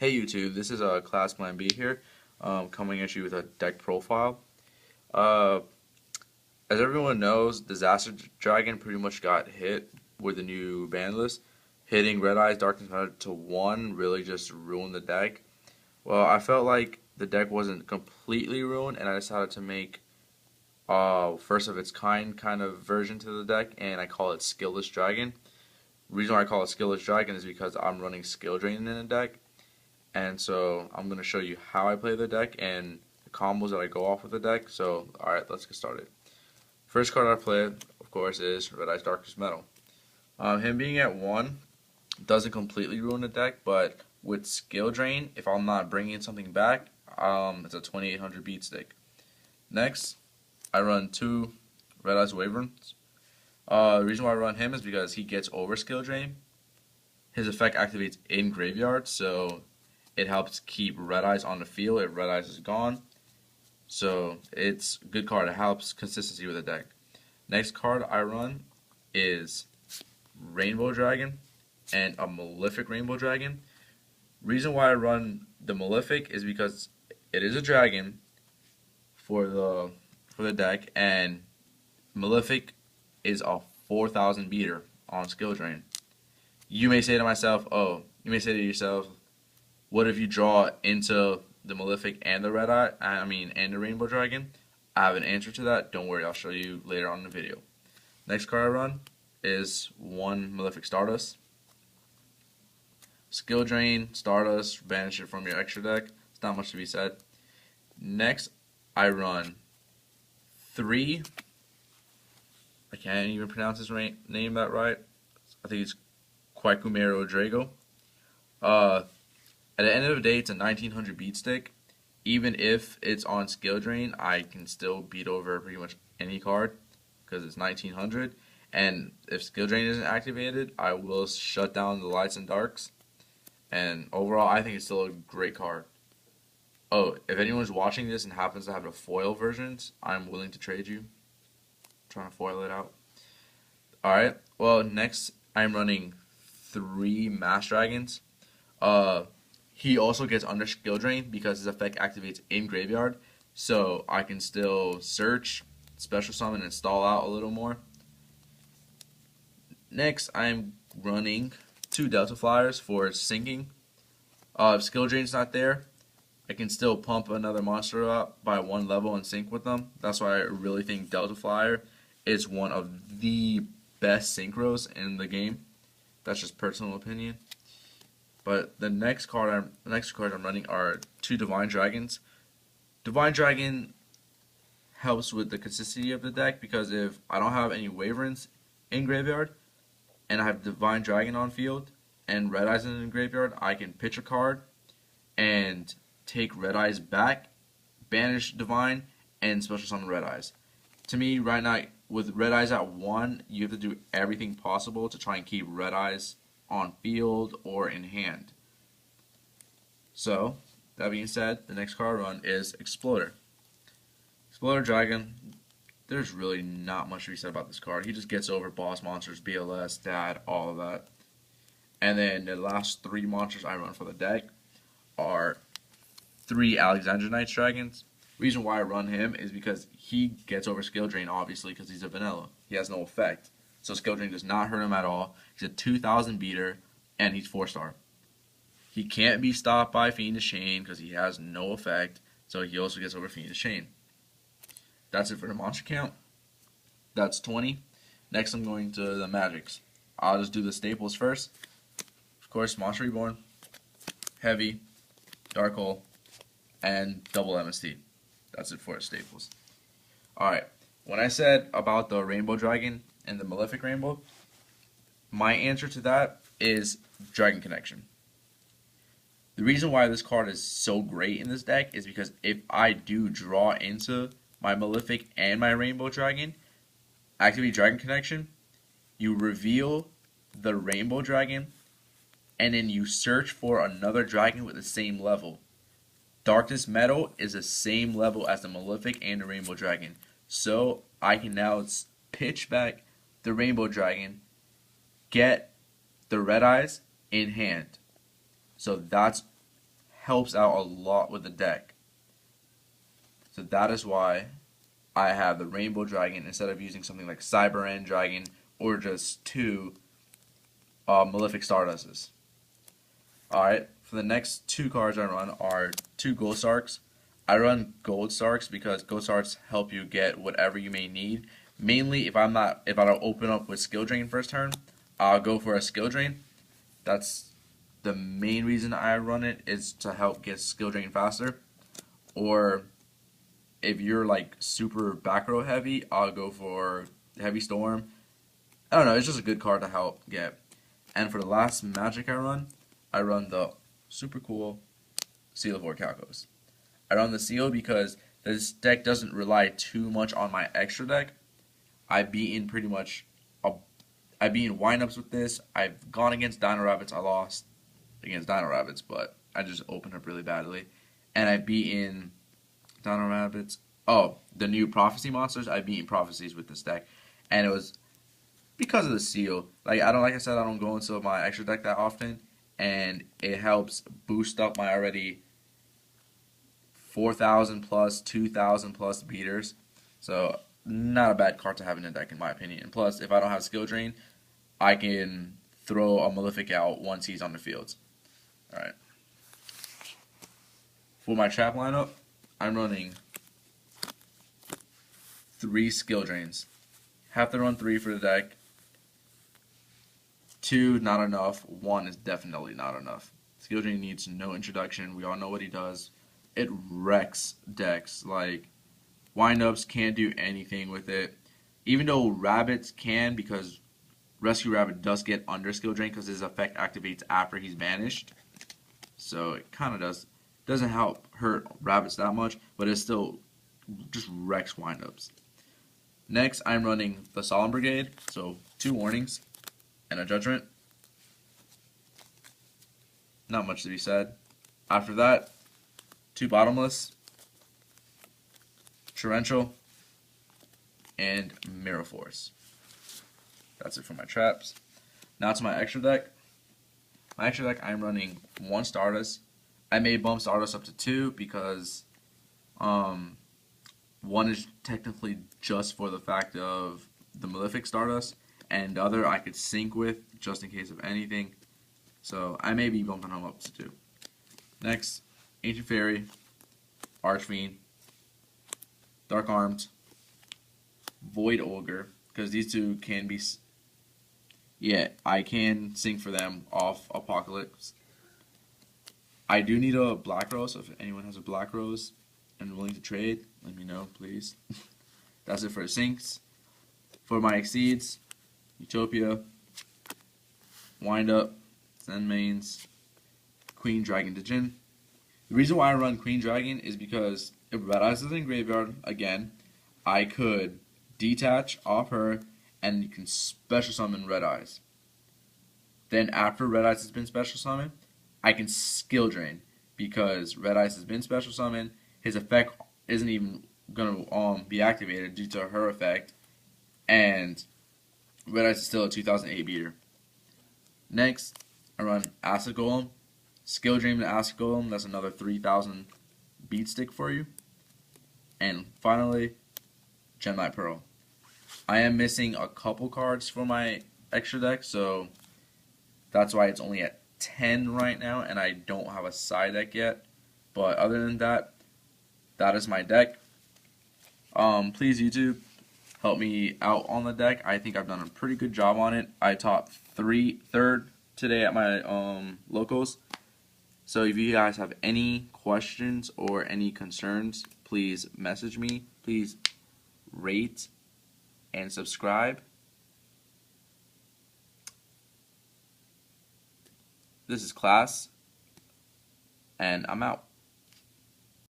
Hey YouTube, this is Class Plan B here, coming at you with a deck profile. Uh, as everyone knows, Disaster Dragon pretty much got hit with the new ban list. Hitting Red Eyes Darkness Matter to 1 really just ruined the deck. Well, I felt like the deck wasn't completely ruined, and I decided to make first of its kind of version to the deck, and I call it Skilless Dragon. The reason why I call it Skilless Dragon is because I'm running Skill Drain in the deck. And so I'm going to show you how I play the deck and the combos that I go off with the deck. So, alright, let's get started. First card I play, of course, is Red Eyes Darkest Metal. Him being at 1 doesn't completely ruin the deck, but with Skill Drain, if I'm not bringing something back, it's a 2800 beat stick. Next, I run 2 Red Eyes Wyverns. The reason why I run him is because he gets over Skill Drain. His effect activates in graveyard, so it helps keep Red Eyes on the field if Red Eyes is gone. So it's a good card. It helps consistency with the deck. Next card I run is Rainbow Dragon and a Malefic Rainbow Dragon. Reason why I run the Malefic is because it is a dragon for the deck, and Malefic is a 4000 beater on Skill Drain. You may say to yourself, what if you draw into the Malefic and the and the Rainbow Dragon? I have an answer to that. Don't worry, I'll show you later on in the video. Next card I run is 1 Malefic Stardust. Skill Drain, Stardust, banish it from your extra deck. It's not much to be said. Next, I run 3. I can't even pronounce his name that right. I think it's Quacumero Drago. At the end of the day, it's a 1900 beat stick. Even if it's on Skill Drain, I can still beat over pretty much any card because it's 1900. And if Skill Drain isn't activated, I will shut down the lights and darks. And overall, I think it's still a great card. Oh, if anyone's watching this and happens to have the foil versions, I'm willing to trade you. I'm trying to foil it out. Alright, well, next I'm running 3 Mass Dragons. He also gets under Skill Drain because his effect activates in graveyard, so I can still search, special summon, and stall out a little more. Next, I'm running 2 Delta Flyers for sinking. If Skill Drain's not there, I can still pump another monster up by 1 level and sync with them. That's why I really think Delta Flyer is one of the best synchros in the game. That's just personal opinion. But the next card I'm running are 2 Divine Dragons. Divine Dragon helps with the consistency of the deck because if I don't have any Wyverns in graveyard and I have Divine Dragon on field and Red Eyes in the graveyard, I can pitch a card and take Red Eyes back, banish Divine, and special summon Red Eyes. To me, right now, with Red Eyes at 1, you have to do everything possible to try and keep Red Eyes on field or in hand. So, that being said, the next card I run is Exploder. Exploder Dragon, there's really not much to be said about this card. He just gets over boss monsters, BLS, Dad, all of that. And then the last 3 monsters I run for the deck are 3 Alexandrite Dragons. Reason why I run him is because he gets over Skill Drain, obviously, because he's a vanilla. He has no effect. So Skill Drain does not hurt him at all. He's a 2000 beater, and he's 4-star. He can't be stopped by Fiendish Chain because he has no effect, so he also gets over Fiendish Chain. That's it for the monster count. That's 20. Next I'm going to the magics. I'll just do the staples first. Of course, Monster Reborn, Heavy, Dark Hole, and double MST. That's it for staples. Alright, when I said about the Rainbow Dragon and the Malefic Rainbow, my answer to that is Dragon Connection. The reason why this card is so great in this deck is because if I do draw into my Malefic and my Rainbow Dragon, activate Dragon Connection, you reveal the Rainbow Dragon, and then you search for another dragon with the same level. Darkness Metal is the same level as the Malefic and the Rainbow Dragon. So I can now pitch back the Rainbow Dragon, get the Red Eyes in hand. So that's helps out a lot with the deck. So that is why I have the Rainbow Dragon instead of using something like Cyber End Dragon or just two Malefic Stardusts. Alright, for the next two cards I run are two Gold Sarks. I run Gold Sarks because Gold Sarks help you get whatever you may need. Mainly if I don't open up with Skill Drain first turn, I'll go for a Skill Drain. That's the main reason I run it, is to help get Skill Drain faster. Or if you're like super back row heavy, I'll go for Heavy Storm. I don't know, it's just a good card to help get. And for the last magic I run the super cool Seal of Orcalcos. I run the Seal because this deck doesn't rely too much on my extra deck. I've beaten windups with this. I've gone against Dino Rabbits. I lost against Dino Rabbits, but I just opened up really badly. And I've beaten Dino Rabbits. Oh, the new Prophecy monsters. I've beaten Prophecies with this deck, and it was because of the Seal. Like I said, I don't go into my extra deck that often, and it helps boost up my already 4,000 plus, 2,000 plus beaters. So not a bad card to have in the deck in my opinion. And plus, if I don't have Skill Drain, I can throw a Malefic out once he's on the field. Alright. For my trap lineup, I'm running 3 Skill Drains. Have to run 3 for the deck. 2, not enough. 1 is definitely not enough. Skill Drain needs no introduction. We all know what he does. It wrecks decks. Like, windups can't do anything with it. Even though rabbits can, because Rescue Rabbit does get under Skill Drain because his effect activates after he's banished. So it kind of doesn't hurt rabbits that much, but it still just wrecks windups. Next, I'm running the Solemn Brigade, so 2 warnings and a judgment. Not much to be said. After that, 2 bottomless, torrential, and Mirror Force. That's it for my traps. Now to my extra deck. My extra deck, I'm running 1 Stardust. I may bump Stardust up to 2 because 1 is technically just for the fact of the Malefic Stardust, and the other I could sync with just in case of anything. So I may be bumping him up to 2. Next, Ancient Fairy, Archfiend, Dark Armed, Void Ogre, because these 2 can be. Yeah, I can sync for them off Apocalypse. I do need a Black Rose, so if anyone has a Black Rose and willing to trade, let me know, please. That's it for the syncs. For my Exceeds, Utopia, Wind Up, Zen Mains, Queen Dragon Djinn. The reason why I run Queen Dragon is because if Red Eyes is in graveyard, again, I could detach off her and you can special summon Red Eyes. Then after Red Eyes has been special summoned, I can Skill Drain because Red Eyes has been special summoned. His effect isn't even going to be activated due to her effect, and Red Eyes is still a 2008 beater. Next, I run Acid Golem, Skill Drain to Acid Golem. That's another 3,000 beat stick for you. And finally, Gemini Pearl. I am missing a couple cards for my extra deck, so that's why it's only at 10 right now, and I don't have a side deck yet. But other than that, that is my deck. Please, YouTube, help me out on the deck. I think I've done a pretty good job on it. I taught third today at my locals. So if you guys have any questions or any concerns, please message me. Please rate and subscribe. This is Class, and I'm out.